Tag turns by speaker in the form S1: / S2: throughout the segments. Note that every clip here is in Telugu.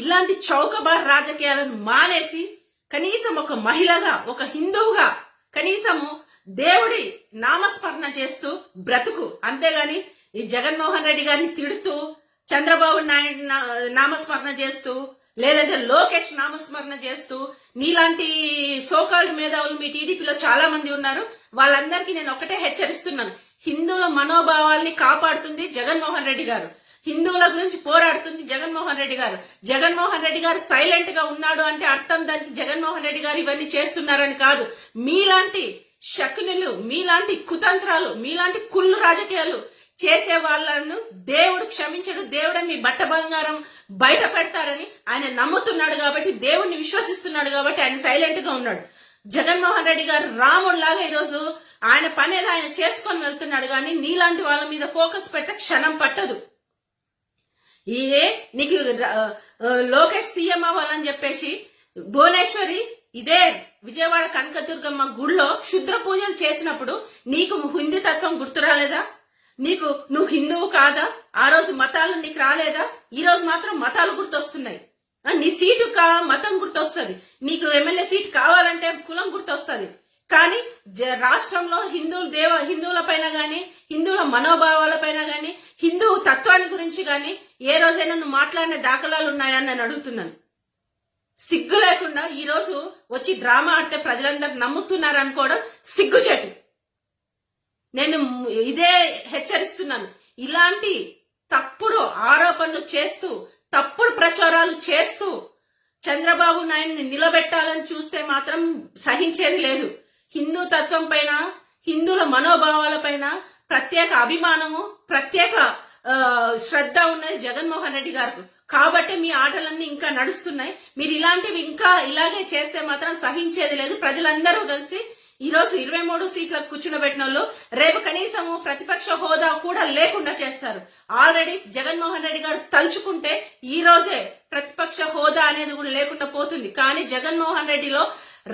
S1: ఇలాంటి చౌకబార్ రాజకీయాలను మానేసి కనీసం ఒక మహిళగా, ఒక హిందువుగా కనీసము దేవుడి నామస్మరణ చేస్తూ బ్రతుకు. అంతేగాని ఈ జగన్మోహన్ రెడ్డి గారిని తిడుతూ, చంద్రబాబు నాయుడు నామస్మరణ చేస్తూ, లేదంటే లోకేష్ నామస్మరణ చేస్తూ, నీలాంటి సోకాల్డ్ మేధావులు మీ టీడీపీలో చాలా మంది ఉన్నారు. వాళ్ళందరికీ నేను ఒకటే హెచ్చరిస్తున్నాను, హిందువుల మనోభావాల్ని కాపాడుతుంది జగన్మోహన్ రెడ్డి గారు, హిందువుల గురించి పోరాడుతుంది జగన్మోహన్ రెడ్డి గారు. జగన్మోహన్ రెడ్డి గారు సైలెంట్ గా ఉన్నాడు అంటే అర్థం దానికి జగన్మోహన్ రెడ్డి గారు ఇవన్నీ చేస్తున్నారని కాదు. మీలాంటి శకునులు, మీలాంటి కుతంత్రాలు, మీలాంటి కుళ్ళు రాజకీయాలు చేసే వాళ్ళను దేవుడు క్షమించడు. దేవుడే మీ బట్ట బంగారం బయట పెడతారని ఆయన నమ్ముతున్నాడు కాబట్టి, దేవుడిని విశ్వసిస్తున్నాడు కాబట్టి ఆయన సైలెంట్ గా ఉన్నాడు. జగన్మోహన్ రెడ్డి గారు రాముడిలాగా ఈరోజు ఆయన పని ఏదో ఆయన చేసుకొని వెళ్తున్నాడు, కానీ నీలాంటి వాళ్ళ మీద ఫోకస్ పెట్ట క్షణం పట్టదు. నీకు లోకేష్ సీఎం అవ్వాలని చెప్పేసి భువనేశ్వరి ఇదే విజయవాడ కనకదుర్గమ్మ గుడిలో క్షుద్ర పూజలు చేసినప్పుడు నీకు హిందూ తత్వం గుర్తు రాలేదా? నువ్వు హిందువు కాదా? ఆ రోజు మతాలు నీకు రాలేదా? ఈ రోజు మాత్రం మతాలు గుర్తొస్తున్నాయి. నీ సీటు మతం గుర్తొస్తుంది, నీకు ఎమ్మెల్యే సీట్ కావాలంటే కులం గుర్తొస్తుంది. కానీ రాష్ట్రంలో హిందువుల పైన గాని, హిందువుల మనోభావాల పైన గాని, హిందూ తత్వాన్ని గురించి గాని ఏ రోజైనా నువ్వు మాట్లాడిన దాఖలాలు ఉన్నాయని నేను అడుగుతున్నాను. సిగ్గు లేకుండా ఈ రోజు వచ్చి డ్రామా ఆడితే ప్రజలందరూ నమ్ముతున్నారు అనుకోవడం సిగ్గుచేటు. నేను ఇదే హెచ్చరిస్తున్నాను. ఇలాంటి తప్పుడు ఆరోపణలు చేస్తూ, తప్పుడు ప్రచారాలు చేస్తూ చంద్రబాబు నాయుడిని నిలబెట్టాలని చూస్తే మాత్రం సహించేది లేదు. హిందూ తత్వం పైన, హిందువుల మనోభావాల పైన ప్రత్యేక అభిమానము, ప్రత్యేక శ్రద్ధ ఉన్నది జగన్మోహన్ రెడ్డి గారికి. కాబట్టి మీ ఆటలన్నీ ఇంకా నడుస్తున్నాయి. మీరు ఇలాంటివి ఇంకా ఇలాగే చేస్తే మాత్రం సహించేది లేదు. ప్రజలందరూ కలిసి ఈ రోజు 23 సీట్లకు కూర్చుండబెట్టిన వాళ్ళు రేపు కనీసము ప్రతిపక్ష హోదా కూడా లేకుండా చేస్తారు. ఆల్రెడీ జగన్మోహన్ రెడ్డి గారు తలుచుకుంటే ఈ రోజే ప్రతిపక్ష హోదా అనేది కూడా లేకుండా పోతుంది. కానీ జగన్మోహన్ రెడ్డిలో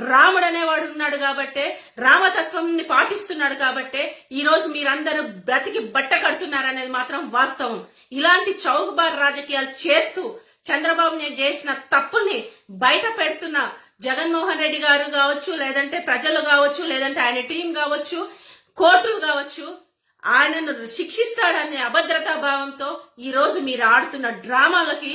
S1: రాముడు అనేవాడు ఉన్నాడు కాబట్టే, రామతత్వంని పాటిస్తున్నాడు కాబట్టే ఈ రోజు మీరందరూ బ్రతికి బట్ట కడుతున్నారనేది మాత్రం వాస్తవం. ఇలాంటి చౌకబార్ రాజకీయాలు చేస్తూ చంద్రబాబు చేసిన తప్పుల్ని బయట పెడుతున్న జగన్మోహన్ రెడ్డి గారు కావచ్చు, లేదంటే ప్రజలు కావచ్చు, లేదంటే ఆయన టీం కావచ్చు, కోర్టులు కావచ్చు, ఆయనను శిక్షిస్తాడనే అభద్రతా భావంతో ఈ రోజు మీరు ఆడుతున్న డ్రామాలకి